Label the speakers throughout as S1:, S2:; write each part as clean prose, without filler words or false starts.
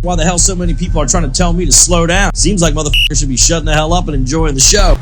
S1: Why the hell so many people are trying to tell me to slow down? Seems like motherfuckers should be shutting the hell up and enjoying the show.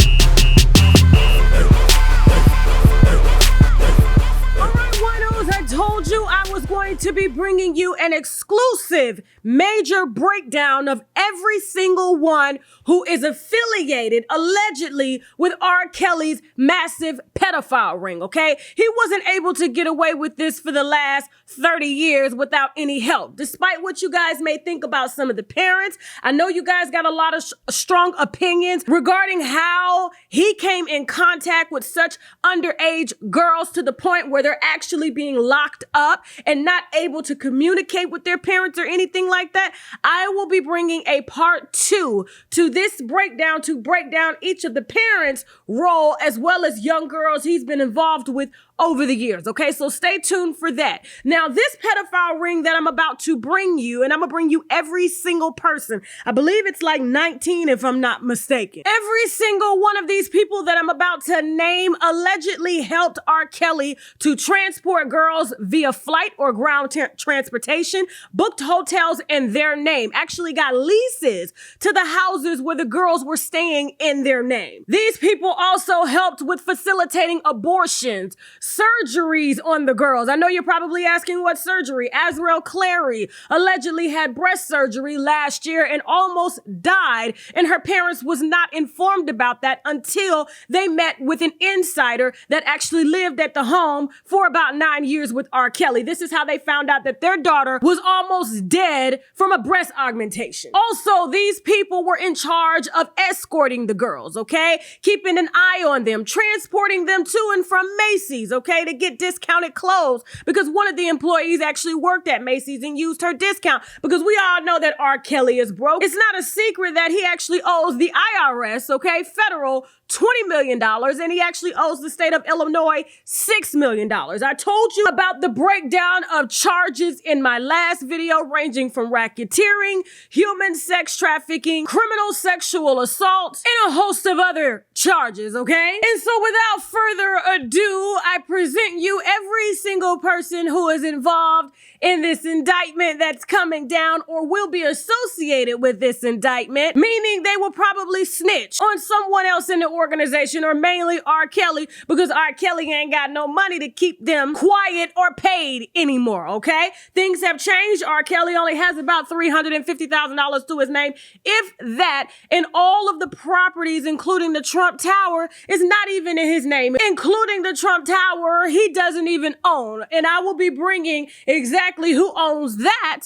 S2: Told you I was going to be bringing you an exclusive major breakdown of every single one who is affiliated allegedly with R.Kelly's massive pedophile ring, okay? He wasn't able to get away with this for the last 30 years without any help. Despite what you guys may think about some of the parents, I know you guys got a lot of strong opinions regarding how he came in contact with such underage girls to the point where they're actually being locked up and not able to communicate with their parents or anything like that. I will be bringing a part 2 to this breakdown to break down each of the parents' role as well as young girls he's been involved with over the years, okay? So stay tuned for that. Now, this pedophile ring that I'm about to bring you, and I'm gonna bring you every single person. I believe it's like 19 if I'm not mistaken. Every single one of these people that I'm about to name allegedly helped R. Kelly to transport girls via flight or ground transportation, booked hotels in their name, actually got leases to the houses where the girls were staying in their name. These people also helped with facilitating abortions, surgeries on the girls. I know you're probably asking what surgery. R.Kelly allegedly had breast surgery last year and almost died, and her parents was not informed about that until they met with an insider that actually lived at the home for about 9 years with R. Kelly. This is how they found out that their daughter was almost dead from a breast augmentation. Also, these people were in charge of escorting the girls, okay? Keeping an eye on them, transporting them to and from Macy's, okay, to get discounted clothes because one of the employees actually worked at Macy's and used her discount because we all know that R. Kelly is broke. It's not a secret that he actually owes the IRS, okay, federal, $20 million, and he actually owes the state of Illinois $6 million. I told you about the breakdown of charges in my last video, ranging from racketeering, human sex trafficking, criminal sexual assault, and a host of other charges, okay? And so without further ado, I present you every single person who is involved in this indictment that's coming down or will be associated with this indictment, meaning they will probably snitch on someone else in the organization, or mainly R. Kelly, because R. Kelly ain't got no money to keep them quiet or paid anymore, okay? Things have changed. R. Kelly only has about $350,000 to his name, if that, and all of the properties, including the Trump Tower, is not even in his name. Including the Trump Tower, he doesn't even own, and I will be bringing exactly who owns that,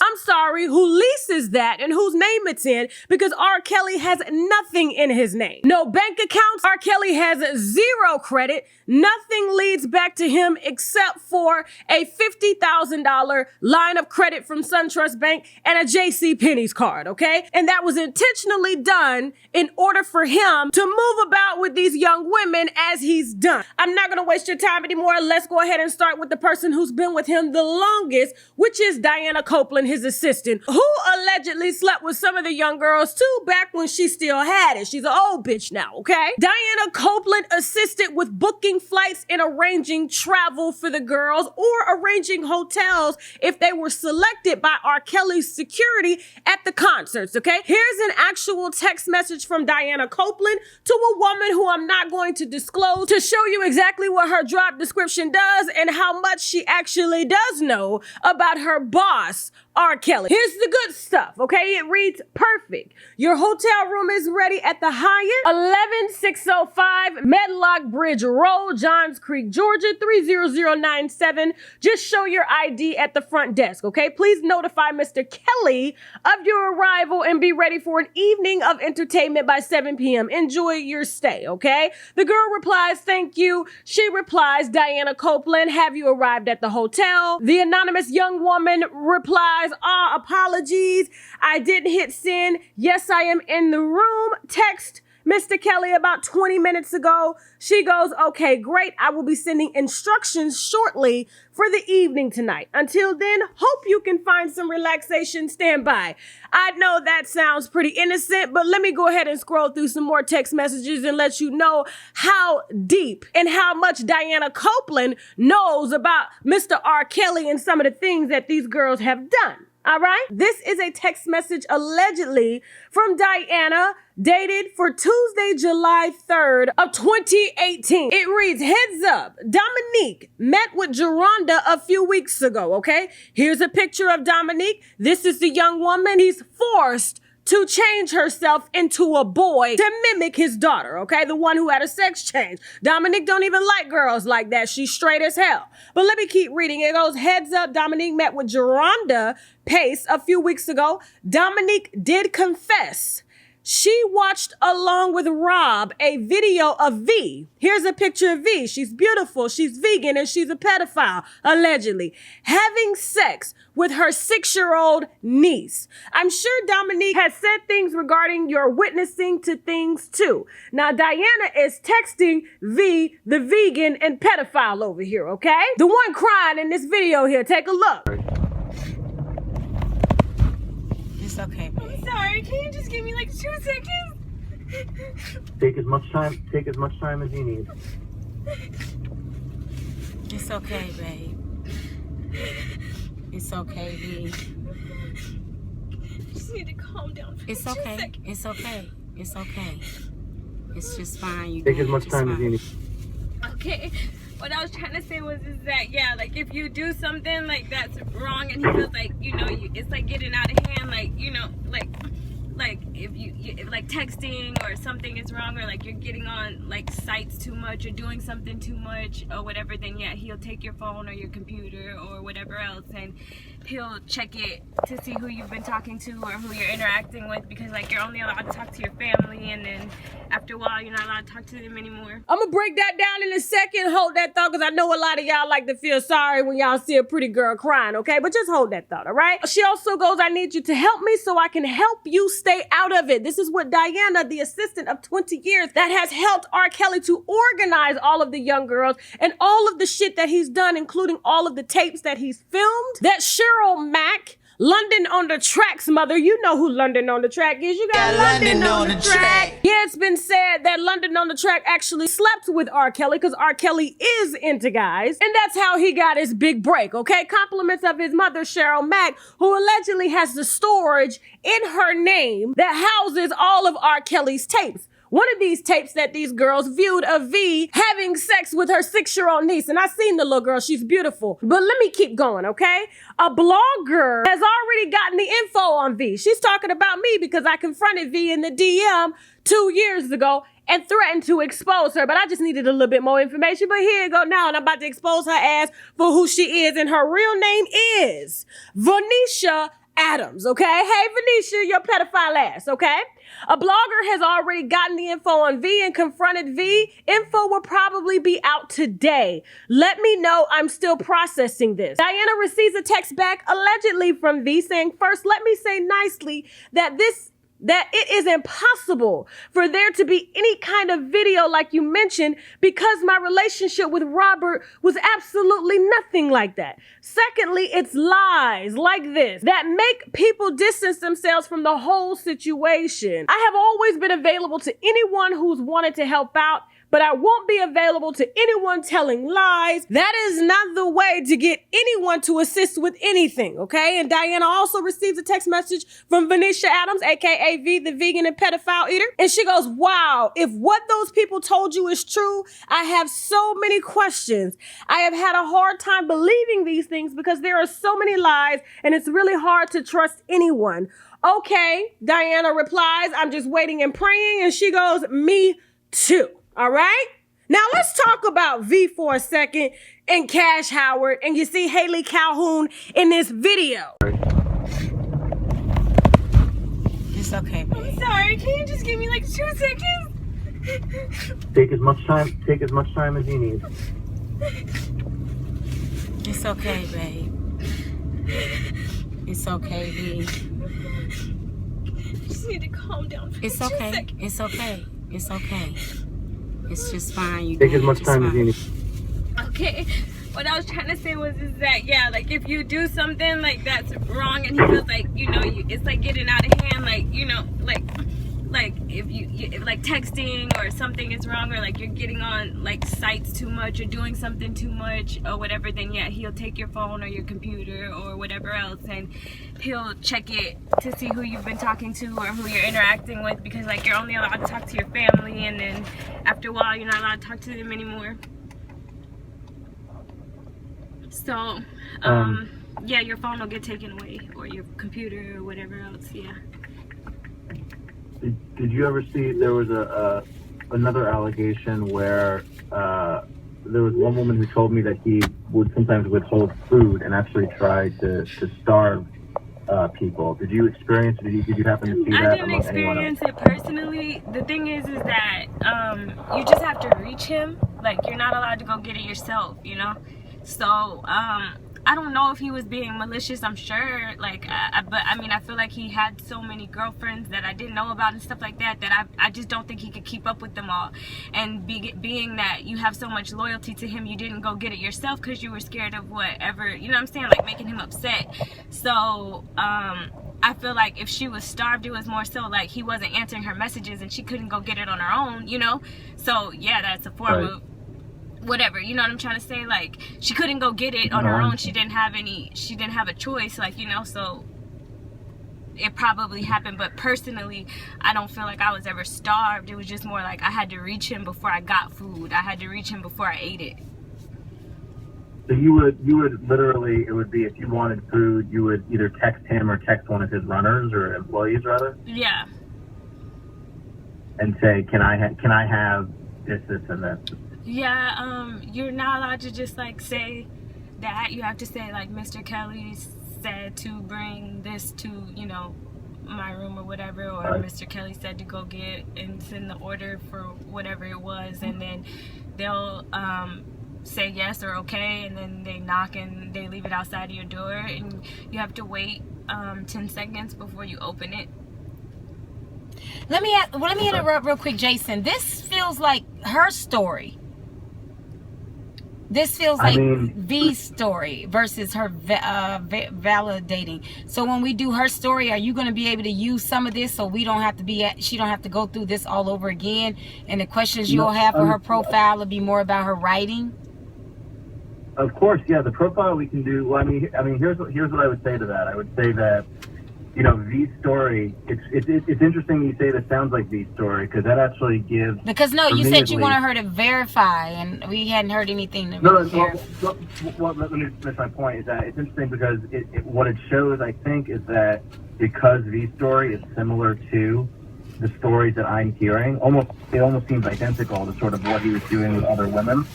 S2: who leases that, and whose name it's in, because R. Kelly has nothing in his name. No bank accounts. R. Kelly has zero credit. Nothing leads back to him except for a $50,000 line of credit from SunTrust Bank and a JCPenney's card, okay? And that was intentionally done in order for him to move about with these young women as he's done. I'm not gonna waste your time anymore. Let's go ahead and start with the person who's been with him the longest, which is Diana Copeland, his assistant, who allegedly slept with some of the young girls too back when she still had it. She's an old bitch now, okay? Diana Copeland assisted with booking flights and arranging travel for the girls, or arranging hotels if they were selected by R. Kelly's security at the concerts, okay? Here's an actual text message from Diana Copeland to a woman who I'm not going to disclose, to show you exactly what her job description does and how much she actually does know about her boss, R. Kelly. Here's the good stuff, okay? It reads, perfect. Your hotel room is ready at the Hyatt, 11605 Medlock Bridge Road, Johns Creek, Georgia, 30097. Just show your ID at the front desk, okay? Please notify Mr. Kelly of your arrival and be ready for an evening of entertainment by 7 p.m. Enjoy your stay, okay? The girl replies, thank you. She replies, Diana Copeland, have you arrived at the hotel? The anonymous young woman replies, apologies, I didn't hit send. Yes, I am in the room. Text Mr. Kelly about 20 minutes ago. She goes, okay, great. I will be sending instructions shortly for the evening tonight. Until then, hope you can find some relaxation. Stand by. I know that sounds pretty innocent, but let me go ahead and scroll through some more text messages and let you know how deep and how much Diana Copeland knows about Mr. R. Kelly and some of the things that these girls have done. All right? This is a text message allegedly from Diana, dated for Tuesday, July 3rd of 2018. It reads, heads up, Dominique met with Geronda a few weeks ago, okay? Here's a picture of Dominique. This is the young woman. He's forced to change herself into a boy to mimic his daughter, okay? The one who had a sex change. Dominique don't even like girls like that. She's straight as hell. But let me keep reading. It goes, heads up, Dominique met with Geronda Pace a few weeks ago. Dominique did confess she watched along with Rob a video of V. Here's a picture of V. She's beautiful, she's vegan, and she's a pedophile, allegedly, having sex with her 6-year-old niece. I'm sure Dominique has said things regarding your witnessing to things too. Now, Diana is texting V, the vegan and pedophile over here, okay? The one crying in this video here. Take a look.
S3: It's okay, babe.
S4: I'm sorry, can you just give me like 2 seconds?
S5: Take as much time as you need.
S3: It's okay, babe. It's okay, V.
S4: I just need to calm down for
S3: It's
S4: 2
S3: okay.
S4: seconds.
S3: It's okay. It's okay. It's just fine. You
S5: Take as much time as you need.
S4: Okay, what I was trying to say was is that, yeah, like if you do something like that's wrong and he feels like, you know, it's like getting out of hand, like, you know, like if if like texting or something is wrong, or like you're getting on like sites too much or doing something too much or whatever, then yeah, he'll take your phone or your computer or whatever else and he'll check it to see who you've been talking to or who you're interacting with, because like you're only allowed to talk to your family, and then after a while you're not allowed to talk to them anymore.
S2: I'm gonna break that down in a second. Hold that thought, because I know a lot of y'all like to feel sorry when y'all see a pretty girl crying, okay? But just hold that thought, all right? She also goes, I need you to help me so I can help you stay out of it. This is what Diana, the assistant of 20 years that has helped R.Kelly to organize all of the young girls and all of the shit that he's done, including all of the tapes that he's filmed. That Cheryl Mack, London on the Track's mother. You know who London on the Track is. You got London on the track. Yeah, it's been said that London on the Track actually slept with R. Kelly, because R. Kelly is into guys. And that's how he got his big break, okay? Compliments of his mother, Cheryl Mack, who allegedly has the storage in her name that houses all of R. Kelly's tapes. One of these tapes that these girls viewed of V having sex with her 6-year-old niece. And I seen the little girl. She's beautiful. But let me keep going, okay? A blogger has already gotten the info on V. She's talking about me because I confronted V in the DM 2 years ago and threatened to expose her. But I just needed a little bit more information. But here you go now. And I'm about to expose her ass for who she is. And her real name is Venetia Adams, okay? Hey, Venetia, your pedophile ass, okay? A blogger has already gotten the info on V and confronted V. Info will probably be out today. Let me know, I'm still processing this. Diana receives a text back allegedly from V saying, first, let me say nicely that it is impossible for there to be any kind of video like you mentioned, because my relationship with Robert was absolutely nothing like that. Secondly, it's lies like this that make people distance themselves from the whole situation. I have always been available to anyone who's wanted to help out, but I won't be available to anyone telling lies. That is not the way to get anyone to assist with anything, okay? And Diana also receives a text message from Venetia Adams, aka V, the vegan and pedophile eater. And she goes, wow, if what those people told you is true, I have so many questions. I have had a hard time believing these things because there are so many lies and it's really hard to trust anyone. Okay, Diana replies, I'm just waiting and praying. And she goes, me too. All right? Now let's talk about V for a second and Cash Howard. And you see Haley Calhoun in this video.
S3: It's okay, babe.
S4: I'm sorry, can you just give me like 2 seconds?
S5: Take as much time as you need.
S3: It's okay, babe. It's okay, V.
S4: I just need to calm down for
S3: It's
S4: 2
S3: okay.
S4: seconds.
S3: It's okay. It's okay. It's just fine. You
S5: Take as much time as you need.
S4: Okay, what I was trying to say was is that, yeah, like if you do something like that's wrong and he feels like, you know, it's like getting out of hand, like, you know, like like if if like texting or something is wrong, or like you're getting on like sites too much or doing something too much or whatever, then yeah, he'll take your phone or your computer or whatever else, and he'll check it to see who you've been talking to or who you're interacting with, because like you're only allowed to talk to your family, and then after a while you're not allowed to talk to them anymore. So yeah, your phone will get taken away, or your computer or whatever else. Yeah.
S5: Did you ever see there was another allegation where there was one woman who told me that he would sometimes withhold food and actually try to starve people. Did you experience? Did you happen to see that?
S4: I didn't experience it personally. The thing is that you just have to reach him. Like, you're not allowed to go get it yourself, you know. So I don't know if he was being malicious. I'm sure, like, but I mean, I feel like he had so many girlfriends that I didn't know about and stuff like that, that I just don't think he could keep up with them all. And being that you have so much loyalty to him, you didn't go get it yourself because you were scared of whatever, you know what I'm saying, like making him upset. So I feel like if she was starved, it was more so like he wasn't answering her messages and she couldn't go get it on her own, you know. So yeah, that's a form of whatever, you know what I'm trying to say. Like, she couldn't go get it on her own. She didn't have a choice, like, you know. So it probably happened. But personally, I don't feel like I was ever starved. It was just more like I had to reach him before I got food. I had to reach him before I ate it.
S5: So you would literally, it would be, if you wanted food, you would either text him or text one of his runners or employees rather.
S4: Yeah.
S5: And say, can I have this, and this.
S4: Yeah, you're not allowed to just like say that. You have to say like, Mr. Kelly said to bring this to, you know, my room or whatever, or Mr. Kelly said to go get and send the order for whatever it was, and then they'll say yes or okay, and then they knock and they leave it outside of your door, and you have to wait 10 seconds before you open it.
S3: Let me interrupt real quick, Jason. This feels like her story. This feels like V's story versus her validating. So when we do her story, are you going to be able to use some of this so we don't have to she don't have to go through this all over again? And the questions you'll have for her profile will be more about her writing?
S5: Of course, yeah. The profile we can do. Well, I mean, here's what I would say to that. I would say that, you know, V's story, it's interesting you say that sounds like V's story, because that actually gives... Because, no, you said you wanted her to verify, and we hadn't heard anything to verify. Well, let me finish my point, is that it's interesting because what it shows, I think, is that because V's story is similar to the stories that I'm hearing, it almost seems identical to sort of what he was doing with other women,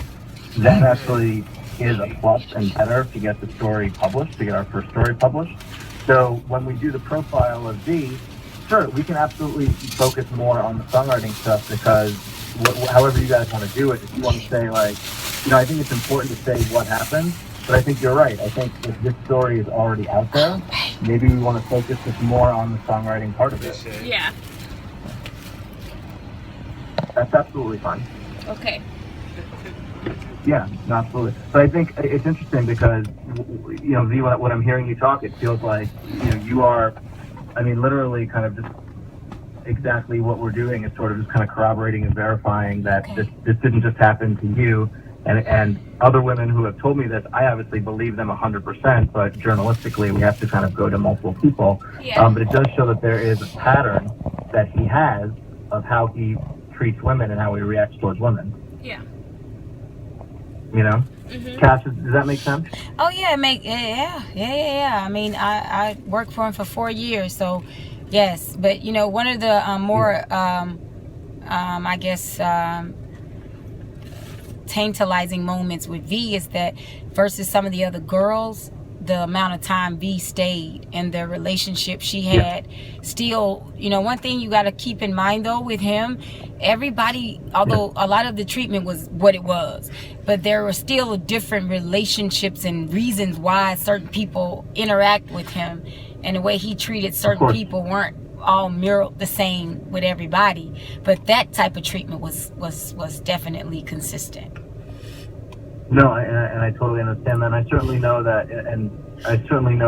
S5: that actually is a plus and better to get the story published, to get our first story published. So when we do the profile of V, sure, we can absolutely focus more on the songwriting stuff, because however you guys want to do it, if you want to say, like, you know, I think it's important to say what happened, but I think you're right. I think if this story is already out there, maybe we want to focus just more on the songwriting part of it.
S4: Yeah.
S5: That's absolutely fine.
S4: Okay.
S5: Yeah, absolutely. But I think it's interesting because, you know, V, when I'm hearing you talk, it feels like, you know, you are, I mean, literally kind of just exactly what we're doing is sort of just kind of corroborating and verifying that this didn't just happen to you. And other women who have told me this, I obviously believe them 100%, but journalistically we have to kind of go to multiple people. Yeah. But it does show that there is a pattern that he has of how he treats women and how he reacts towards women.
S4: Yeah.
S5: You know, Cash, does that make sense?
S3: Oh yeah, yeah. I mean, I worked for him for 4 years, so yes. But you know, one of the more, I guess, tantalizing moments with V is that versus some of the other girls, the amount of time V stayed in the relationship she had. Still, you know, one thing you got to keep in mind though with him, everybody, although a lot of the treatment was what it was, but there were still different relationships and reasons why certain people interact with him, and the way he treated certain people weren't all mirrored the same with everybody, but that type of treatment was definitely consistent.
S5: No, and I totally understand that. And I certainly know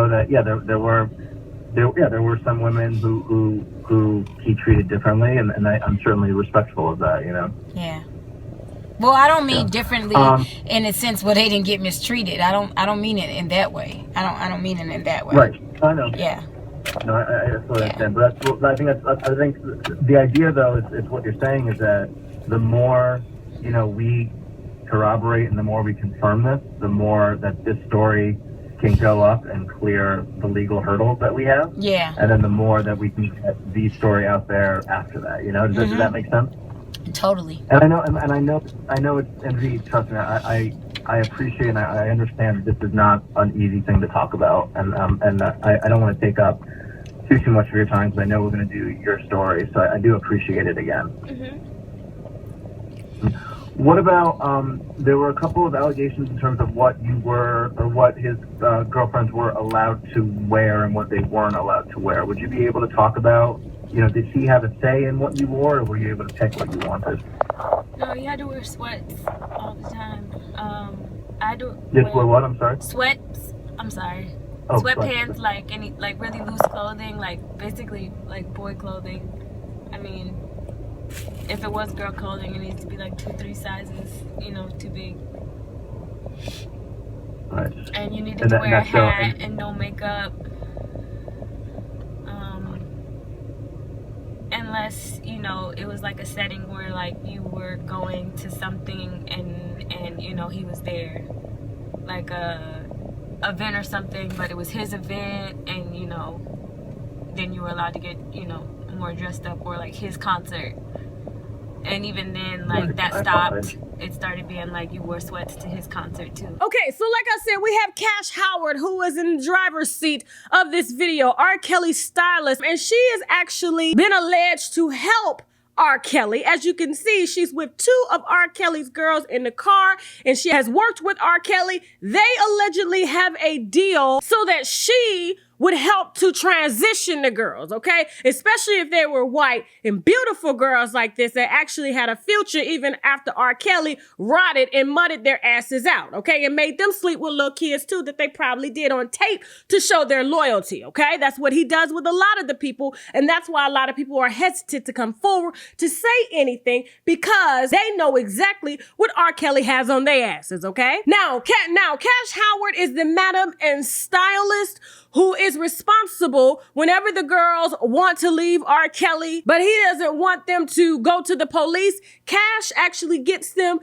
S5: that, yeah, there were there were some women who he treated differently, and I'm certainly respectful of that,
S3: Yeah. Well, I don't mean differently in a sense where they didn't get mistreated. I don't mean it in that way. I don't mean it in that way.
S5: Right. I know.
S3: Yeah.
S5: No, I totally understand. But I think the idea though is what you're saying is that the more we corroborate and the more we confirm this, the more that this story can go up and clear the legal hurdles that we have.
S3: Yeah.
S5: And then the more that we can get the story out there after that. Does that make sense?
S3: Totally.
S5: And I know it's, and V, trust me, I appreciate and I understand this is not an easy thing to talk about, and I don't want to take up too much of your time because I know we're going to do your story, so I do appreciate it again. What about there were a couple of allegations in terms of what you were or what his girlfriends were allowed to wear and what they weren't allowed to wear. Would you be able to talk about, did she have a say in what you wore, or were you able to pick what you wanted?
S4: No, you had to wear sweats all the time. I do.
S5: Just wear what? I'm sorry.
S4: Sweats. I'm sorry.
S5: Oh,
S4: Sweatpants, like really loose clothing, like basically like boy clothing. I mean, if it was girl clothing, it needs to be like 2-3 sizes, too big.
S5: Right.
S4: And you needed to wear a hat and no makeup. Unless, it was like a setting where like you were going to something and he was there. Like a event or something, but it was his event, and then you were allowed to get more dressed up, or like his concert. And even then, like, that stopped. It started being like you wore sweats to his concert too.
S2: Okay, so like I said, we have Cash Howard, who is in the driver's seat of this video, R.Kelly's stylist, and she has actually been alleged to help R.Kelly. As you can see, she's with 2 of R.Kelly's girls in the car, and she has worked with R.Kelly. They allegedly have a deal so that she would help to transition the girls, okay? Especially if they were white and beautiful girls like this that actually had a future even after R. Kelly rotted and mudded their asses out, okay? And made them sleep with little kids too that they probably did on tape to show their loyalty, okay? That's what he does with a lot of the people, and that's why a lot of people are hesitant to come forward to say anything, because they know exactly what R. Kelly has on their asses, okay? Now, Cash Howard is the madam and stylist who is responsible whenever the girls want to leave R. Kelly, but he doesn't want them to go to the police. Cash actually gets them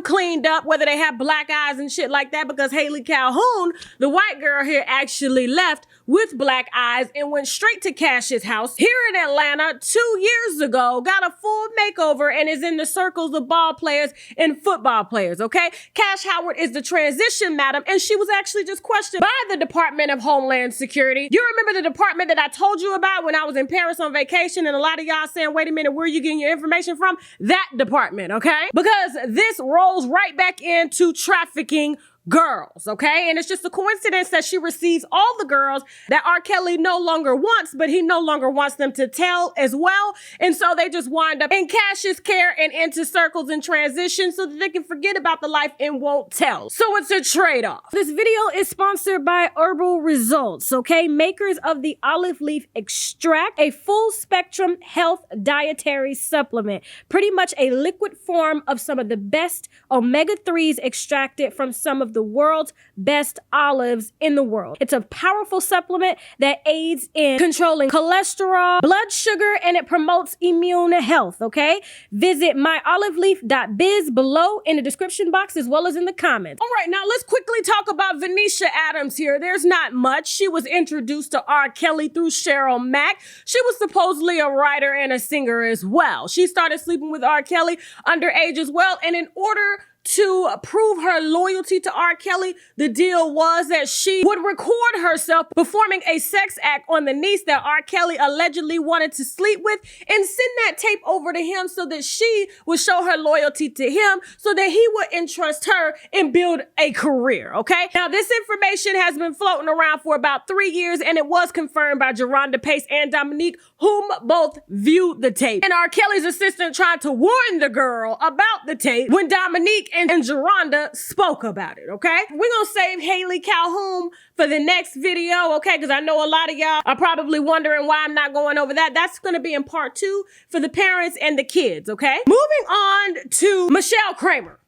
S2: cleaned up, whether they have black eyes and shit like that, because Haley Calhoun, the white girl here, actually left with black eyes and went straight to Cash's house here in Atlanta 2 years ago, got a full makeover, and is in the circles of ball players and football players, okay? Cash Howard is the transition madam, and she was actually just questioned by the Department of Homeland Security. You remember the department that I told you about when I was in Paris on vacation, and a lot of y'all saying, wait a minute, where are you getting your information from? That department, okay? Because this rolls right back into trafficking girls, okay? And it's just a coincidence that she receives all the girls that R. Kelly no longer wants, but he no longer wants them to tell as well. And so they just wind up in Cash's care and into circles and transition so that they can forget about the life and won't tell. So it's a trade-off. This video is sponsored by Herbal Results, okay? Makers of the olive leaf extract, a full spectrum health dietary supplement. Pretty much a liquid form of some of the best omega-3s extracted from some of the world's best olives in the world. It's a powerful supplement that aids in controlling cholesterol, blood sugar, and it promotes immune health, okay? Visit myoliveleaf.biz below in the description box as well as in the comments. All right, now let's quickly talk about Venetia Adams here. There's not much. She was introduced to R. Kelly through Cheryl Mack. She was supposedly a writer and a singer as well. She started sleeping with R. Kelly underage as well, and in order to prove her loyalty to R. Kelly, the deal was that she would record herself performing a sex act on the niece that R. Kelly allegedly wanted to sleep with and send that tape over to him so that she would show her loyalty to him so that he would entrust her and build a career, okay? Now, this information has been floating around for about 3 years, and it was confirmed by Jerronda Pace and Dominique, whom both viewed the tape. And R. Kelly's assistant tried to warn the girl about the tape when Dominique and Geronda spoke about it, okay? We're gonna save Haley Calhoun for the next video, okay? Because I know a lot of y'all are probably wondering why I'm not going over that. That's gonna be in part 2 for the parents and the kids, okay? Moving on to Michele Kramer.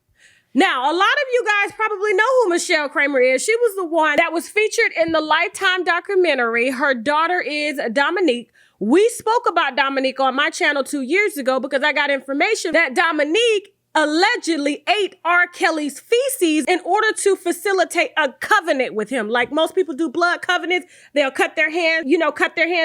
S2: Now, a lot of you guys probably know who Michele Kramer is. She was the one that was featured in the Lifetime documentary. Her daughter is Dominique. We spoke about Dominique on my channel 2 years ago because I got information that Dominique allegedly ate R.Kelly's feces in order to facilitate a covenant with him. Like most people do blood covenants, they'll cut their hands,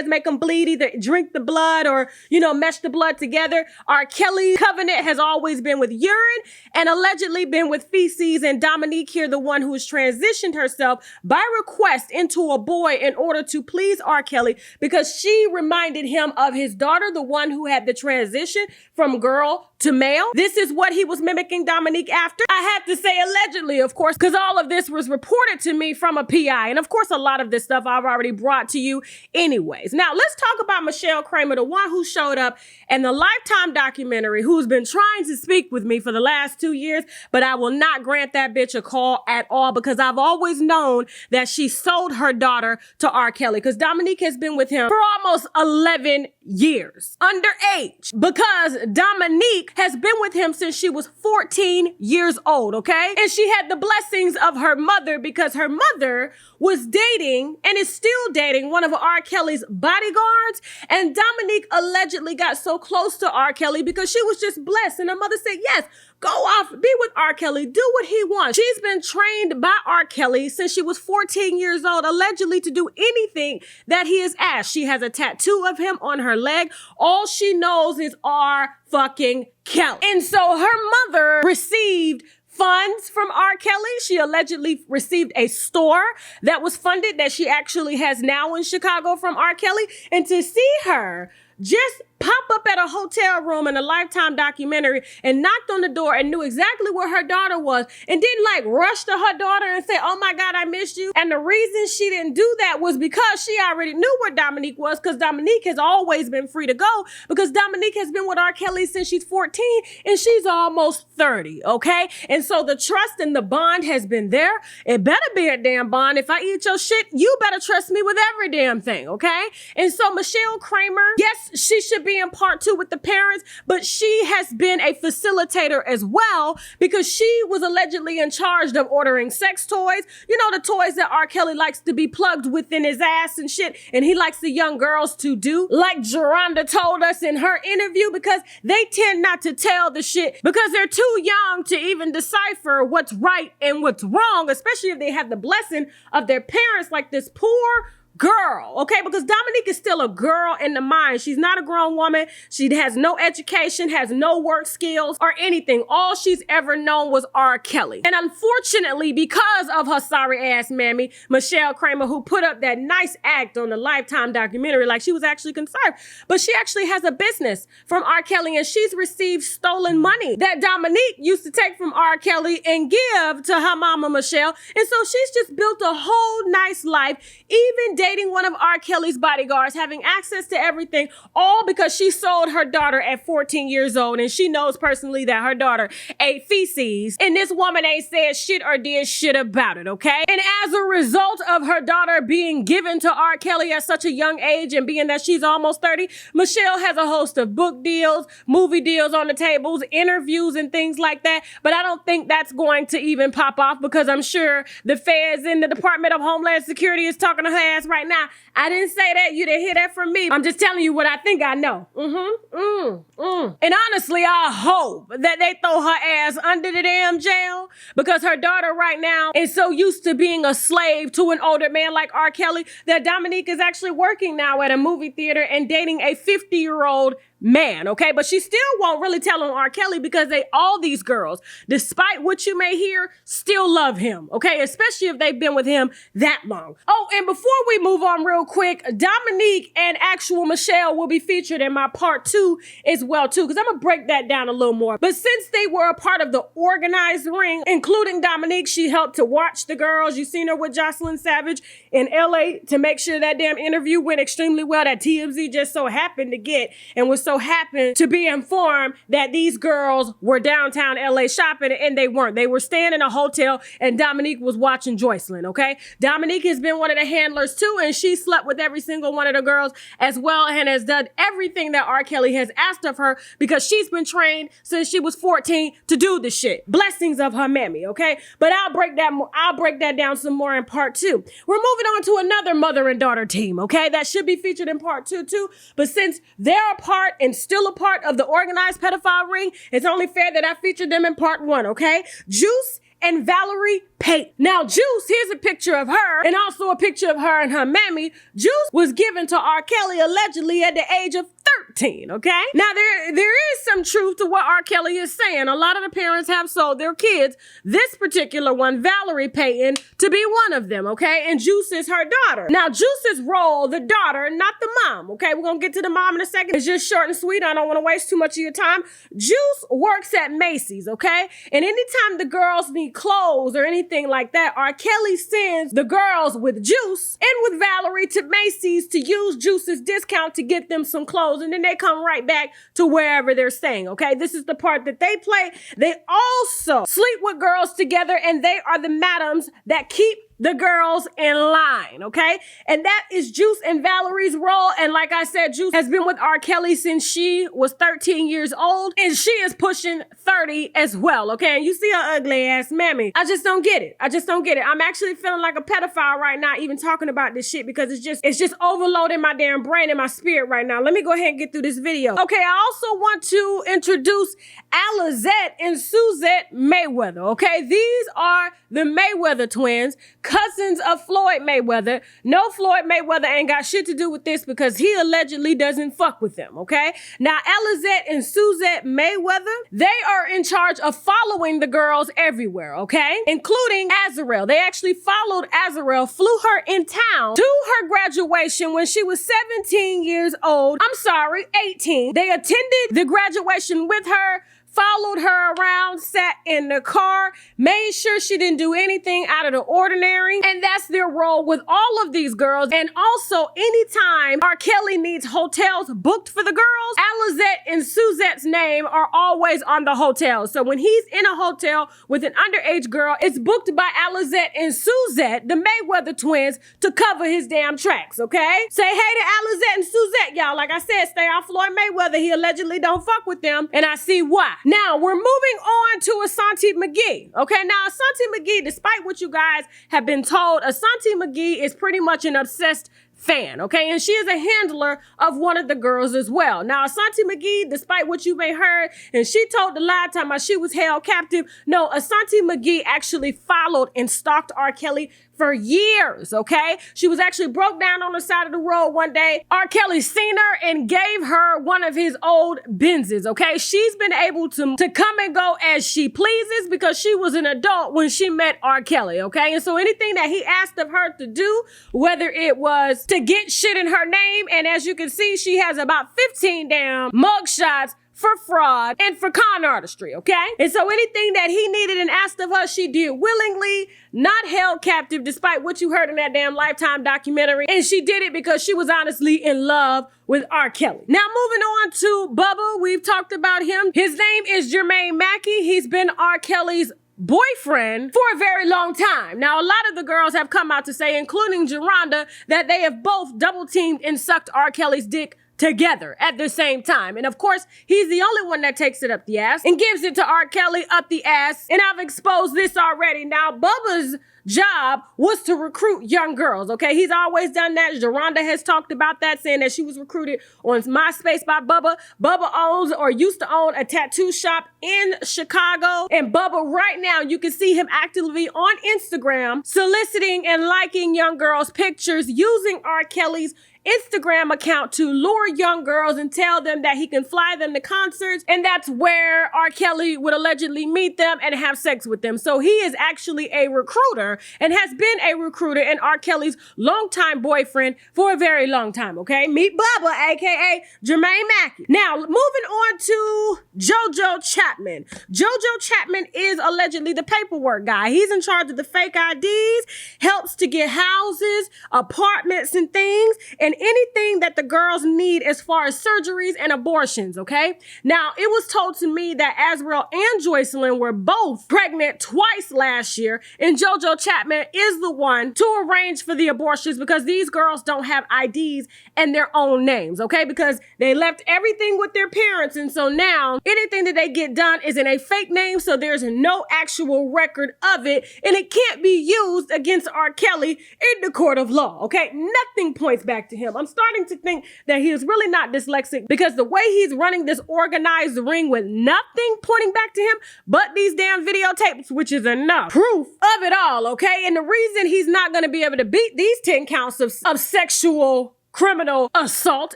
S2: make them bleed, either drink the blood or, mesh the blood together. R.Kelly's covenant has always been with urine and allegedly been with feces. And Dominique here, the one who has transitioned herself by request into a boy in order to please R.Kelly because she reminded him of his daughter, the one who had the transition from girl to male. This is what he was mimicking Dominique after. I have to say allegedly, of course, because all of this was reported to me from a PI. And of course, a lot of this stuff I've already brought to you anyways. Now, let's talk about Michele Kramer, the one who showed up in the Lifetime documentary, who's been trying to speak with me for the last 2 years, but I will not grant that bitch a call at all because I've always known that she sold her daughter to R. Kelly because Dominique has been with him for almost 11 years, underage, because Dominique has been with him since she was 14 years old, okay? And she had the blessings of her mother because her mother was dating and is still dating one of R. Kelly's bodyguards. And Dominique allegedly got so close to R. Kelly because she was just blessed. And her mother said, yes, go off, be with R. Kelly, do what he wants. She's been trained by R. Kelly since she was 14 years old, allegedly to do anything that he has asked. She has a tattoo of him on her leg. All she knows is R. fucking Kelly. And so her mother received funds from R. Kelly. She allegedly received a store that was funded that she actually has now in Chicago from R. Kelly. And to see her just pop up at a hotel room in a Lifetime documentary and knocked on the door and knew exactly where her daughter was and didn't rush to her daughter and say, oh my God, I missed you. And the reason she didn't do that was because she already knew where Dominique was because Dominique has always been free to go because Dominique has been with R. Kelly since she's 14 and she's almost 30, okay? And so the trust and the bond has been there. It better be a damn bond. If I eat your shit, you better trust me with every damn thing, okay? And so Michele Kramer, yes, she should be in part 2 with the parents, but she has been a facilitator as well because she was allegedly in charge of ordering sex toys. The toys that R. Kelly likes to be plugged within his ass and shit, and he likes the young girls to do, like Geronda told us in her interview, because they tend not to tell the shit because they're too young to even decipher what's right and what's wrong, especially if they have the blessing of their parents like this poor girl, okay? Because Dominique is still a girl in the mind. She's not a grown woman. She has no education, has no work skills or anything. All she's ever known was R. Kelly. And unfortunately, because of her sorry ass mammy, Michele Kramer, who put up that nice act on the Lifetime documentary, like she was actually concerned, but she actually has a business from R. Kelly and she's received stolen money that Dominique used to take from R. Kelly and give to her mama, Michele. And so she's just built a whole nice life, even dating one of R. Kelly's bodyguards, having access to everything, all because she sold her daughter at 14 years old. And she knows personally that her daughter ate feces. And this woman ain't said shit or did shit about it, okay? And as a result of her daughter being given to R. Kelly at such a young age and being that she's almost 30, Michele has a host of book deals, movie deals on the tables, interviews and things like that. But I don't think that's going to even pop off because I'm sure the feds in the Department of Homeland Security is talking to her ass right now. I didn't say that. You didn't hear that from me. I'm just telling you what I think I know. And honestly, I hope that they throw her ass under the damn jail because her daughter right now is so used to being a slave to an older man like R. Kelly that Dominique is actually working now at a movie theater and dating a 50-year-old man, okay? But she still won't really tell on R. Kelly because all these girls, despite what you may hear, still love him, okay? Especially if they've been with him that long. Oh, and before we move on real quick, Dominique and actual Michele will be featured in my part 2 as well too, because I'm gonna break that down a little more. But since they were a part of the organized ring, including Dominique, she helped to watch the girls. You've seen her with Jocelyn Savage in LA to make sure that damn interview went extremely well that TMZ just so happened to get and was so happened to be informed that these girls were downtown LA shopping, and they weren't. They were staying in a hotel, and Dominique was watching Joycelyn, okay? Dominique has been one of the handlers too, and she slept with every single one of the girls as well, and has done everything that R. Kelly has asked of her, because she's been trained since she was 14 to do the shit. Blessings of her mammy, okay? But I'll break that down some more in part 2. We're moving on to another mother and daughter team, okay? That should be featured in part 2 too. But since they're a part and still a part of the organized pedophile ring, it's only fair that I feature them in part 1, okay? Juice and Valerie Pate. Now, Juice, here's a picture of her, and also a picture of her and her mammy. Juice was given to R. Kelly allegedly at the age of 13, okay? Now, there is some truth to what R. Kelly is saying. A lot of the parents have sold their kids, this particular one, Valerie Payton, to be one of them, okay? And Juice is her daughter. Now, Juice's role, the daughter, not the mom, okay? We're gonna get to the mom in a second. It's just short and sweet. I don't want to waste too much of your time. Juice works at Macy's, okay? And anytime the girls need clothes or anything like that, R. Kelly sends the girls with Juice and with Valerie to Macy's to use Juice's discount to get them some clothes, and then they come right back to wherever they're staying, okay? This is the part that they play. They also sleep with girls together, and they are the madams that keep the girls in line, okay? And that is Juice and Valerie's role. And like I said, Juice has been with R. Kelly since she was 13 years old, and she is pushing 30 as well, okay? And you see her ugly ass mammy. I just don't get it. I'm actually feeling like a pedophile right now, even talking about this shit, because it's just overloading my damn brain and my spirit right now. Let me go ahead and get through this video. Okay, I also want to introduce Alizette and Suzette Mayweather, okay? These are the Mayweather twins, cousins of Floyd Mayweather. No, Floyd Mayweather ain't got shit to do with this, because he allegedly doesn't fuck with them, okay? Now, Alizette and Suzette Mayweather, they are in charge of following the girls everywhere, okay? Including Azarel. They actually followed Azarel, flew her in town to her graduation when she was 17 years old. I'm sorry, 18. They attended the graduation with her, followed her around, sat in the car, made sure she didn't do anything out of the ordinary. And that's their role with all of these girls. And also, anytime R. Kelly needs hotels booked for the girls, Alizette and Suzette's name are always on the hotel. So when he's in a hotel with an underage girl, it's booked by Alizette and Suzette, the Mayweather twins, to cover his damn tracks, okay? Say hey to Alizette and Suzette, y'all. Like I said, stay off Floyd Mayweather. He allegedly don't fuck with them, and I see why. Now, we're moving on to Asante McGee. Okay, now Asante McGee, despite what you guys have been told, Asante McGee is pretty much an obsessed fan, okay? And she is a handler of one of the girls as well. Now, Asante McGee, despite what you may heard, and she told the lie time about she was held captive, no, Asante McGee actually followed and stalked R. Kelly for years, okay? She was actually broke down on the side of the road one day. R. Kelly seen her and gave her one of his old Benzes, okay? She's been able to come and go as she pleases, because she was an adult when she met R. Kelly, okay? And so anything that he asked of her to do, whether it was to get shit in her name, and as you can see, she has about 15 damn mugshots for fraud and for con artistry, okay? And so anything that he needed and asked of her, she did willingly, not held captive, despite what you heard in that damn Lifetime documentary. And she did it because she was honestly in love with R. Kelly. Now, moving on to Bubba, we've talked about him. His name is Jermaine Mackey. He's been R. Kelly's boyfriend for a very long time. Now, a lot of the girls have come out to say, including Geronda, that they have both double teamed and sucked R. Kelly's dick together at the same time. And of course, he's the only one that takes it up the ass and gives it to R. Kelly up the ass. And I've exposed this already. Now, Bubba's job was to recruit young girls, okay? He's always done that. Geronda has talked about that, saying that she was recruited on MySpace by Bubba. Bubba owns or used to own a tattoo shop in Chicago. And Bubba right now, you can see him actively on Instagram soliciting and liking young girls' pictures using R. Kelly's Instagram account to lure young girls and tell them that he can fly them to concerts, and that's where R. Kelly would allegedly meet them and have sex with them. So he is actually a recruiter and has been a recruiter and R. Kelly's longtime boyfriend for a very long time, okay? Meet Bubba, aka Jermaine Mackey. Now, moving on to JoJo Chapman. JoJo Chapman is allegedly the paperwork guy. He's in charge of the fake IDs, helps to get houses, apartments, and things, and anything that the girls need as far as surgeries and abortions, okay? Now, it was told to me that Azriel and Joycelyn were both pregnant twice last year, and JoJo Chapman is the one to arrange for the abortions because these girls don't have IDs and their own names, okay? Because they left everything with their parents, and so now anything that they get done is in a fake name, so there's no actual record of it, and it can't be used against R. Kelly in the court of law, okay? Nothing points back to him. I'm starting to think that he is really not dyslexic because the way he's running this organized ring with nothing pointing back to him but these damn videotapes, which is enough proof of it all, okay? And the reason he's not going to be able to beat these 10 counts of sexual criminal assault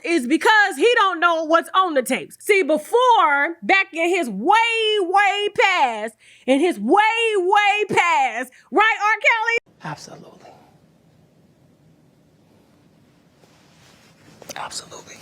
S2: is because he don't know what's on the tapes. See, before, back in his way past, right, R. Kelly?
S6: Absolutely. Absolutely.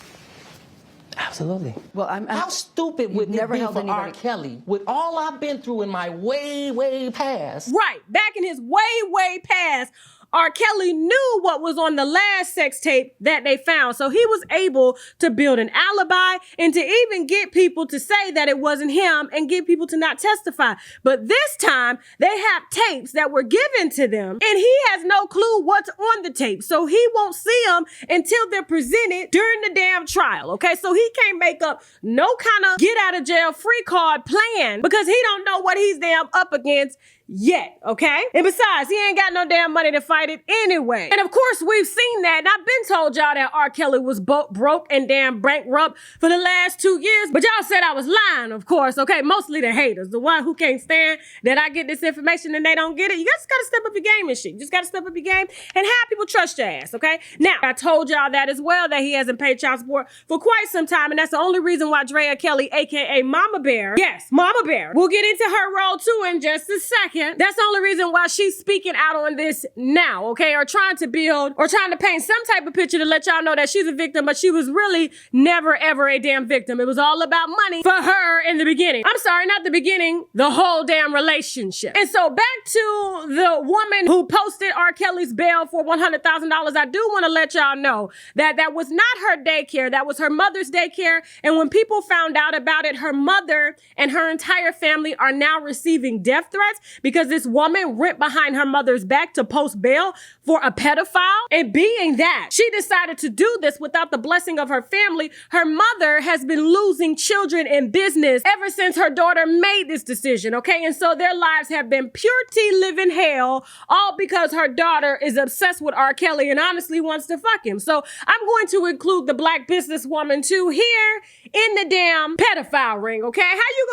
S6: Absolutely.
S7: Well,
S6: How stupid would it be for R. Kelly with all I've been through in my way past?
S2: Right. Back in his way past, R. Kelly knew what was on the last sex tape that they found. So he was able to build an alibi and to even get people to say that it wasn't him and get people to not testify. But this time they have tapes that were given to them and he has no clue what's on the tape. So he won't see them until they're presented during the damn trial. Okay. So he can't make up no kind of get out of jail free card plan because he don't know what he's damn up against yet, okay? And besides, he ain't got no damn money to fight it anyway. And of course, we've seen that. And I've been told y'all that R. Kelly was broke and damn bankrupt for the last 2 years. But y'all said I was lying, of course, okay? Mostly the haters, the one who can't stand that I get this information and they don't get it. You just gotta step up your game and shit. You just gotta step up your game and have people trust your ass, okay? Now, I told y'all that as well, that he hasn't paid child support for quite some time. And that's the only reason why R.Kelly, aka Mama Bear, yes, Mama Bear, we'll get into her role too in just a second. That's the only reason why she's speaking out on this now, okay? Or trying to build or trying to paint some type of picture to let y'all know that she's a victim, but she was really never ever a damn victim. It was all about money for her in the beginning. I'm sorry, not the beginning, the whole damn relationship. And so back to the woman who posted R. Kelly's bail for $100,000, I do want to let y'all know that that was not her daycare. That was her mother's daycare. And when people found out about it, her mother and her entire family are now receiving death threats because this woman went behind her mother's back to post bail for a pedophile. And being that she decided to do this without the blessing of her family, her mother has been losing children in business ever since her daughter made this decision, okay? And so their lives have been pure tea living hell, all because her daughter is obsessed with R. Kelly and honestly wants to fuck him. So I'm going to include the black businesswoman too here in the damn pedophile ring, okay? How you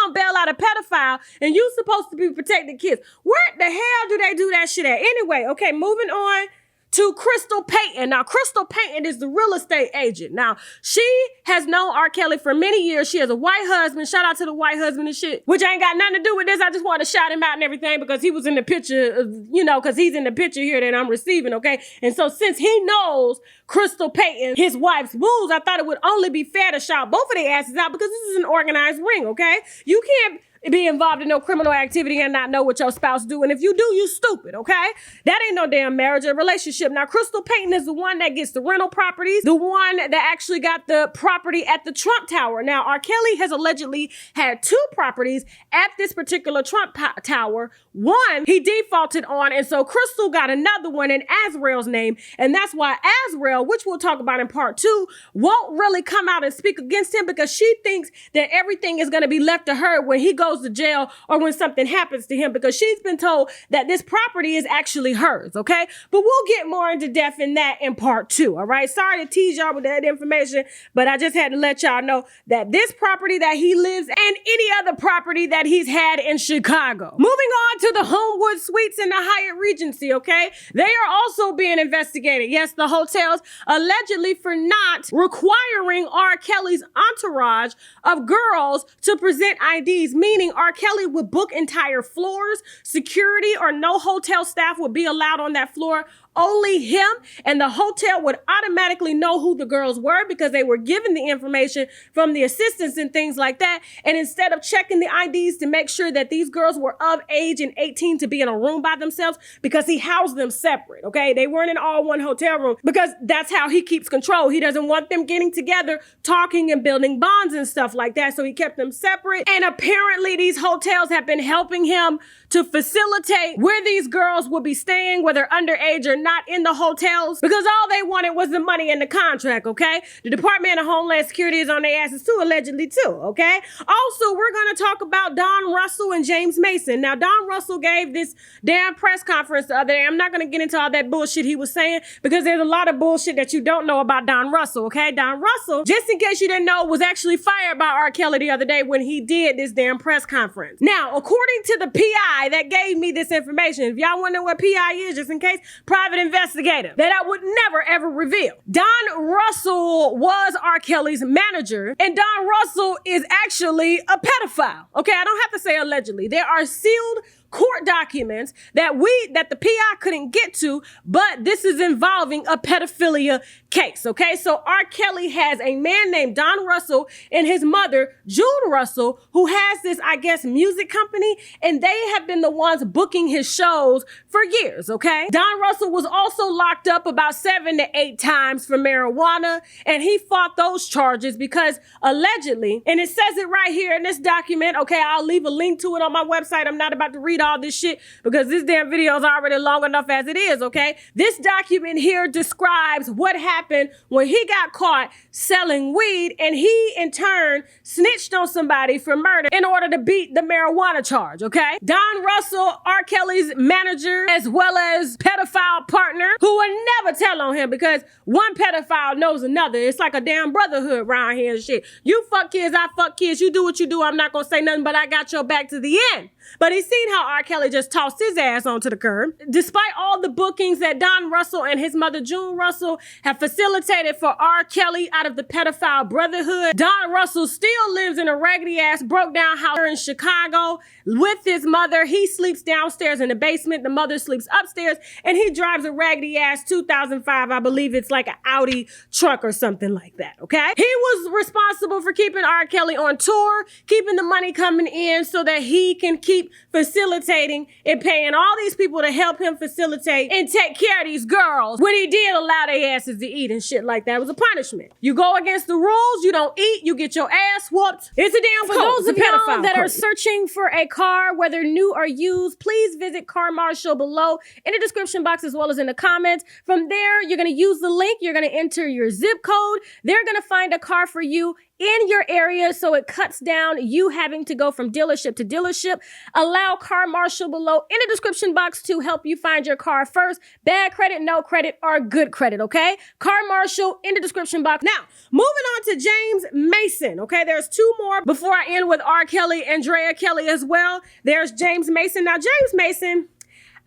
S2: gonna bail out a pedophile and you supposed to be protecting kids? Where the hell do they do that shit at? Anyway, okay, moving on to Crystal Payton. Now, Crystal Payton is the real estate agent. Now, she has known R. Kelly for many years. She has a white husband. Shout out to the white husband and shit, which ain't got nothing to do with this. I just want to shout him out and everything because he was in the picture, because he's in the picture here that I'm receiving, okay? And so since he knows Crystal Payton, his wife's moves, I thought it would only be fair to shout both of their asses out because this is an organized ring, okay? You can't be involved in no criminal activity and not know what your spouse do. And if you do, you stupid, okay? That ain't no damn marriage or relationship. Now, Crystal Payton is the one that gets the rental properties, the one that actually got the property at the Trump Tower. Now, R. Kelly has allegedly had 2 properties at this particular Trump Tower. One he defaulted on, and so Crystal got another one in Azriel's name, and that's why Azriel, which we'll talk about in part 2, won't really come out and speak against him because she thinks that everything is going to be left to her when he goes to jail or when something happens to him because she's been told that this property is actually hers, okay? But we'll get more into depth in that in part 2, all right? Sorry to tease y'all with that information, but I just had to let y'all know that this property that he lives and any other property that he's had in Chicago. Moving on to the Homewood Suites in the Hyatt Regency, okay? They are also being investigated. Yes, the hotels allegedly for not requiring R. Kelly's entourage of girls to present IDs, meaning R. Kelly would book entire floors, security or no hotel staff would be allowed on that floor only him, and the hotel would automatically know who the girls were because they were given the information from the assistants and things like that. And instead of checking the IDs to make sure that these girls were of age and 18 to be in a room by themselves, because he housed them separate, okay? They weren't in all one hotel room because that's how he keeps control. He doesn't want them getting together, talking and building bonds and stuff like that. So he kept them separate. And apparently these hotels have been helping him to facilitate where these girls will be staying, whether underage or not, in the hotels, because all they wanted was the money and the contract, okay? The Department of Homeland Security is on their asses too, allegedly too, okay? Also, we're going to talk about Don Russell and James Mason. Now, Don Russell gave this damn press conference the other day. I'm not going to get into all that bullshit he was saying because there's a lot of bullshit that you don't know about Don Russell, okay? Don Russell, just in case you didn't know, was actually fired by R.Kelly the other day when he did this damn press conference. Now, according to the PI that gave me this information, if y'all want to know what PI is, just in case, private investigator, that I would never ever reveal. Don Russell was R.Kelly's manager, and Don Russell is actually a pedophile. Okay, I don't have to say allegedly. There are sealed court documents that the PI couldn't get to, but this is involving a pedophilia case, okay? So R. Kelly has a man named Don Russell and his mother, June Russell, who has this, I guess, music company, and they have been the ones booking his shows for years, okay? Don Russell was also locked up about 7 to 8 times for marijuana, and he fought those charges because allegedly, and it says it right here in this document, okay, I'll leave a link to it on my website. I'm not about to read all this shit because this damn video is already long enough as it is, okay? This document here describes what happened when he got caught selling weed, and he in turn snitched on somebody for murder in order to beat the marijuana charge, okay? Don Russell, R. Kelly's manager, as well as pedophile partner, who would never tell on him because one pedophile knows another. It's like a damn brotherhood around here and shit. You fuck kids, I fuck kids. You do what you do. I'm not gonna say nothing, but I got your back to the end. But he's seen how R. Kelly just tossed his ass onto the curb. Despite all the bookings that Don Russell and his mother, June Russell, have facilitated for R. Kelly out of the pedophile brotherhood, Don Russell still lives in a raggedy-ass, broke-down house in Chicago with his mother. He sleeps downstairs in the basement. The mother sleeps upstairs, and he drives a raggedy-ass 2005, I believe it's like an Audi truck or something like that, okay? He was responsible for keeping R. Kelly on tour, keeping the money coming in so that he can keep facilitating and paying all these people to help him facilitate and take care of these girls when he did allow their asses to eat and shit like that. It was a punishment. You go against the rules, you don't eat, you get your ass whooped. It's a damn code. For those of y'all that are searching for a car, whether new or used, please visit Carmarshal below in the description box as well as in the comments. From there, you're going to use the link, you're going to enter your zip code. They're going to find a car for you in your area, so it cuts down you having to go from dealership to dealership. Allow Carmarshal below in the description box to help you find your car first. Bad credit, no credit, or good credit, okay? Carmarshal in the description box. Now, moving on to James Mason, okay? There's 2 more before I end with R. Kelly and Drea Kelly as well. There's James Mason. Now, James Mason,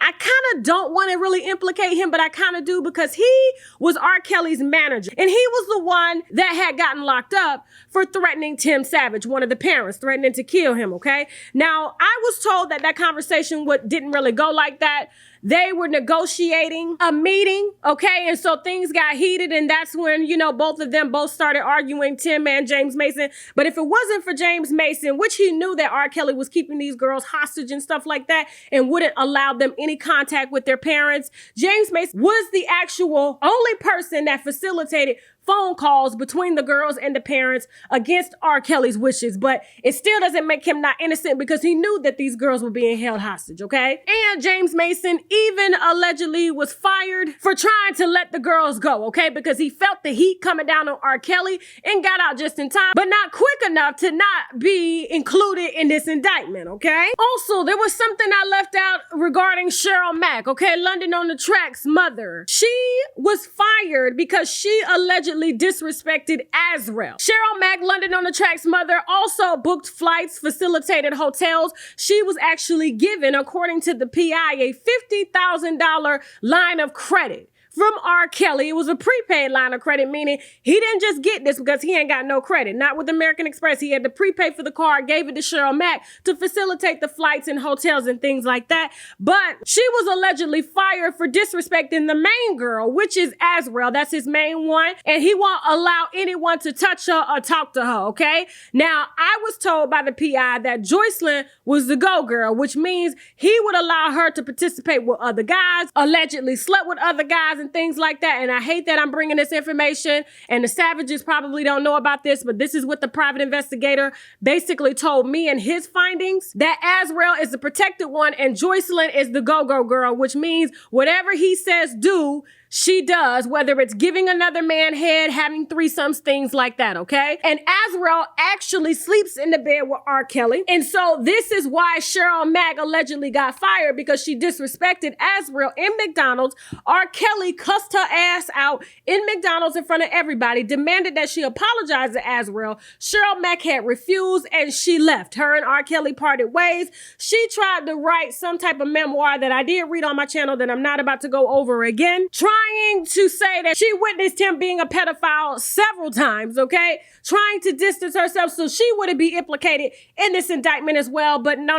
S2: I kind of don't want to really implicate him, but I kind of do because he was R. Kelly's manager. And he was the one that had gotten locked up for threatening Tim Savage, one of the parents, threatening to kill him, okay? Now, I was told that that conversation didn't really go like that. They were negotiating a meeting, okay? And so things got heated, and that's when, you know, both of them started arguing, Tim and James Mason. But if it wasn't for James Mason, which he knew that R. Kelly was keeping these girls hostage and stuff like that and wouldn't allow them any contact with their parents, James Mason was the actual only person that facilitated phone calls between the girls and the parents against R. Kelly's wishes, but it still doesn't make him not innocent because he knew that these girls were being held hostage, okay? And James Mason even allegedly was fired for trying to let the girls go, okay? Because he felt the heat coming down on R. Kelly and got out just in time, but not quick enough to not be included in this indictment, okay? Also, there was something I left out regarding Cheryl Mack, okay? London on the Track's mother. She was fired because she allegedly disrespected Azrael. Cheryl Mack, London on the Track's mother, also booked flights, facilitated hotels. She was actually given, according to the PI, a $50,000 line of credit from R. Kelly. It was a prepaid line of credit, meaning he didn't just get this because he ain't got no credit. Not with American Express. He had to prepay for the card, gave it to Cheryl Mack to facilitate the flights and hotels and things like that. But she was allegedly fired for disrespecting the main girl, which is Azrael. That's his main one. And he won't allow anyone to touch her or talk to her, okay? Now, I was told by the PI that Joycelyn was the go-girl, which means he would allow her to participate with other guys, allegedly slept with other guys and things like that. And I hate that I'm bringing this information, and the Savages probably don't know about this, but this is what the private investigator basically told me in his findings, that Azrael is the protected one and Joycelyn is the go-go girl, which means whatever he says do, she does, whether it's giving another man head, having threesomes, things like that, okay? And Azrael actually sleeps in the bed with R. Kelly. And so this is why Cheryl Mack allegedly got fired, because she disrespected Azrael in McDonald's. R. Kelly cussed her ass out in McDonald's in front of everybody, demanded that she apologize to Azrael. Cheryl Mack had refused and she left. Her and R. Kelly parted ways. She tried to write some type of memoir that I did read on my channel that I'm not about to go over again, trying to say that she witnessed him being a pedophile several times, okay? Trying to distance herself so she wouldn't be implicated in this indictment as well. But no.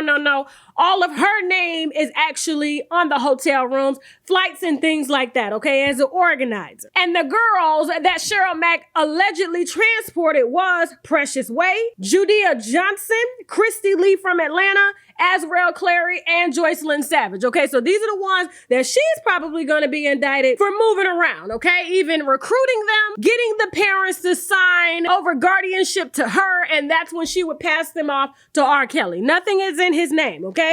S2: All of her name is actually on the hotel rooms, flights and things like that, okay, as an organizer. And the girls that Cheryl Mack allegedly transported was Precious Wade, Judea Johnson, Christy Lee from Atlanta, Azrael Clary, and Joycelyn Savage, okay? So these are the ones that she's probably going to be indicted for moving around, okay? Even recruiting them, getting the parents to sign over guardianship to her, and that's when she would pass them off to R. Kelly. Nothing is in his name, okay?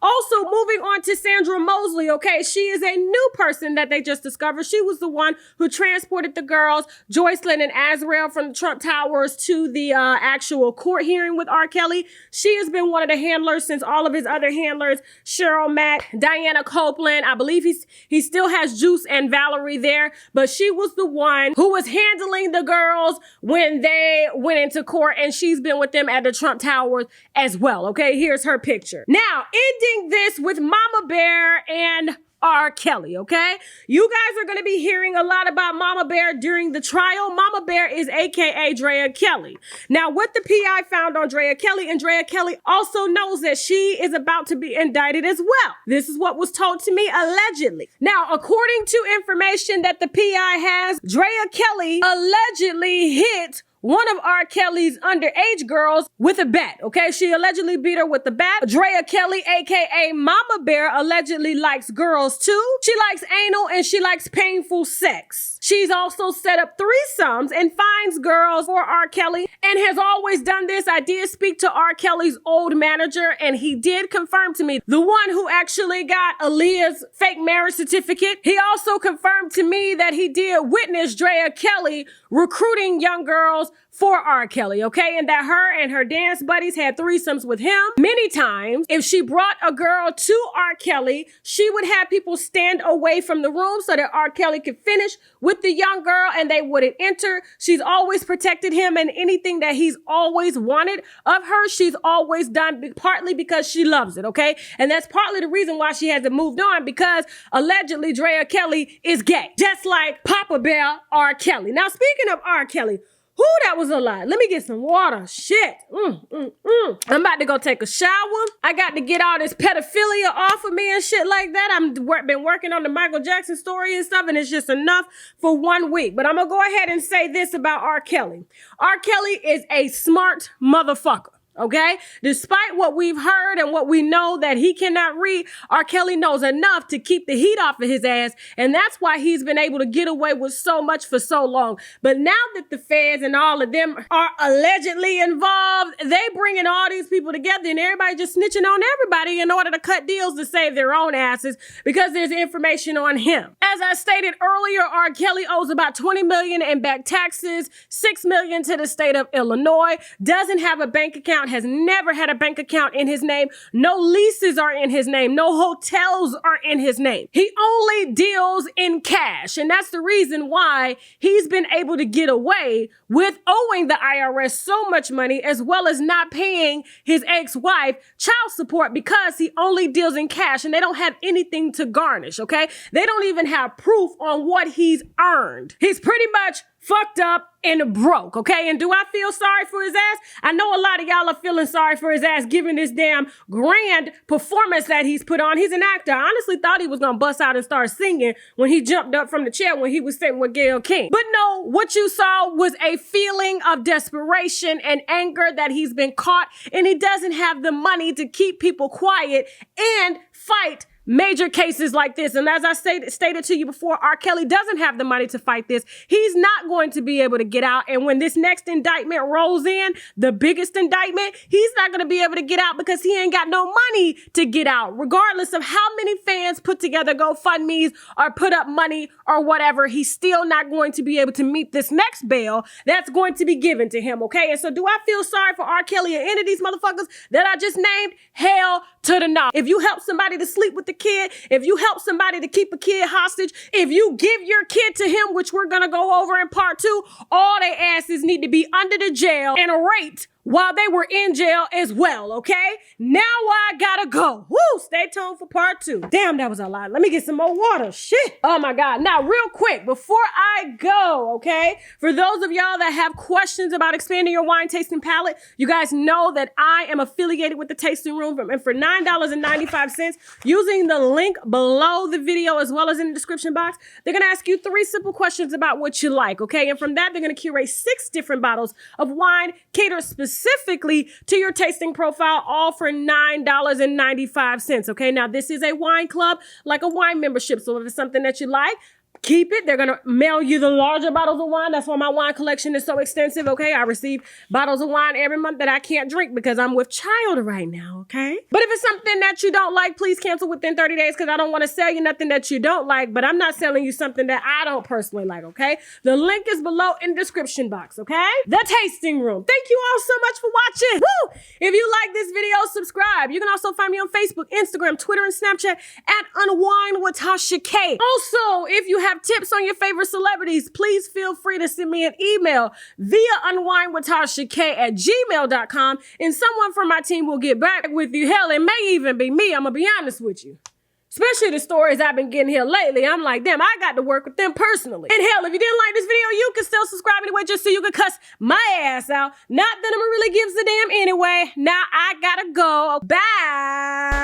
S2: Also, moving on to Sandra Mosley, okay? She is a new person that they just discovered. She was the one who transported the girls, Joycelyn and Azrael, from the Trump Towers to the actual court hearing with R. Kelly. She has been one of the handlers since all of his other handlers, Cheryl Mack, Diana Copeland. I believe he still has Juice and Valerie there, but she was the one who was handling the girls when they went into court, and she's been with them at the Trump Towers as well, okay? Here's her picture. Now, ending this with Mama Bear and R. Kelly, okay? You guys are going to be hearing a lot about Mama Bear during the trial. Mama Bear is AKA Drea Kelly. Now, what the PI found on Drea Kelly, and Drea Kelly also knows that she is about to be indicted as well. This is what was told to me allegedly. Now, according to information that the PI has, Drea Kelly allegedly hit one of R. Kelly's underage girls with a bat, okay? She allegedly beat her with the bat. Drea Kelly, aka Mama Bear, allegedly likes girls too. She likes anal and she likes painful sex. She's also set up threesomes and finds girls for R. Kelly and has always done this. I did speak to R. Kelly's old manager and he did confirm to me, the one who actually got Aaliyah's fake marriage certificate. He also confirmed to me that he did witness Drea Kelly recruiting young girls for R. Kelly, okay? And that her and her dance buddies had threesomes with him many times. If she brought a girl to R. Kelly, she would have people stand away from the room so that R. Kelly could finish with the young girl and they wouldn't enter. She's always protected him, and anything that he's always wanted of her, she's always done, partly because she loves it, okay? And that's partly the reason why she hasn't moved on, because allegedly Drea Kelly is gay, just like Papa Bear R. Kelly. Now, speaking of R. Kelly, whoo, that was a lot. Let me get some water. Shit. I'm about to go take a shower. I got to get all this pedophilia off of me and shit like that. I've been working on the Michael Jackson story and stuff, and it's just enough for 1 week. But I'm going to go ahead and say this about R. Kelly. R. Kelly is a smart motherfucker. Okay? Despite what we've heard and what we know that he cannot read, R. Kelly knows enough to keep the heat off of his ass, and that's why he's been able to get away with so much for so long. But now that the feds and all of them are allegedly involved, they bringing all these people together and everybody just snitching on everybody in order to cut deals to save their own asses because there's information on him. As I stated earlier, R. Kelly owes about $20 million in back taxes, $6 million to the state of Illinois, doesn't have a bank account, has never had a bank account in his name. No leases are in his name. No hotels are in his name. He only deals in cash. And that's the reason why he's been able to get away with owing the IRS so much money, as well as not paying his ex-wife child support, because he only deals in cash and they don't have anything to garnish, okay? They don't even have have proof on what he's earned. He's pretty much fucked up and broke, okay? And do I feel sorry for his ass? I know a lot of y'all are feeling sorry for his ass given this damn grand performance that he's put on. He's an actor. I honestly thought he was gonna bust out and start singing when he jumped up from the chair when he was sitting with Gayle King. But no, what you saw was a feeling of desperation and anger that he's been caught, and he doesn't have the money to keep people quiet and fight major cases like this. And as I stated to you before, R. Kelly doesn't have the money to fight this. He's not going to be able to get out. And when this next indictment rolls in, the biggest indictment, he's not going to be able to get out because he ain't got no money to get out. Regardless of how many fans put together GoFundMes or put up money or whatever, he's still not going to be able to meet this next bail that's going to be given to him, okay? And so do I feel sorry for R. Kelly or any of these motherfuckers that I just named? Hell to the no. If you help somebody to sleep with the kid, if you help somebody to keep a kid hostage, if you give your kid to him, which we're gonna go over in part 2, all they asses need to be under the jail and raped while they were in jail as well, okay? Now I gotta go. Woo, stay tuned for part 2. Damn, that was a lot. Let me get some more water. Shit. Oh my God. Now, real quick, before I go, okay? For those of y'all that have questions about expanding your wine tasting palette, you guys know that I am affiliated with the Tasting Room, and for $9.95, using the link below the video as well as in the description box, they're gonna ask you 3 simple questions about what you like, okay? And from that, they're gonna curate 6 different bottles of wine catered specifically to your tasting profile, all for $9.95, okay? Now, this is a wine club, like a wine membership, so if it's something that you like, keep it. They're going to mail you the larger bottles of wine. That's why my wine collection is so extensive, okay? I receive bottles of wine every month that I can't drink because I'm with child right now, okay? But if it's something that you don't like, please cancel within 30 days because I don't want to sell you nothing that you don't like, but I'm not selling you something that I don't personally like, okay? The link is below in the description box, okay? The Tasting Room. Thank you all so much for watching. Woo! If you like this video, subscribe. You can also find me on Facebook, Instagram, Twitter, and Snapchat at UNWINEWITHTASHAK. Also, if you have tips on your favorite celebrities, please feel free to send me an email via unwinewithtashak@gmail.com, and someone from my team will get back with you. Hell, it may even be me. I'm gonna be honest with you. Especially the stories I've been getting here lately. I'm like, damn, I got to work with them personally. And hell, if you didn't like this video, you can still subscribe anyway just so you can cuss my ass out. Not that I'm really gives a damn anyway. Now I gotta go. Bye.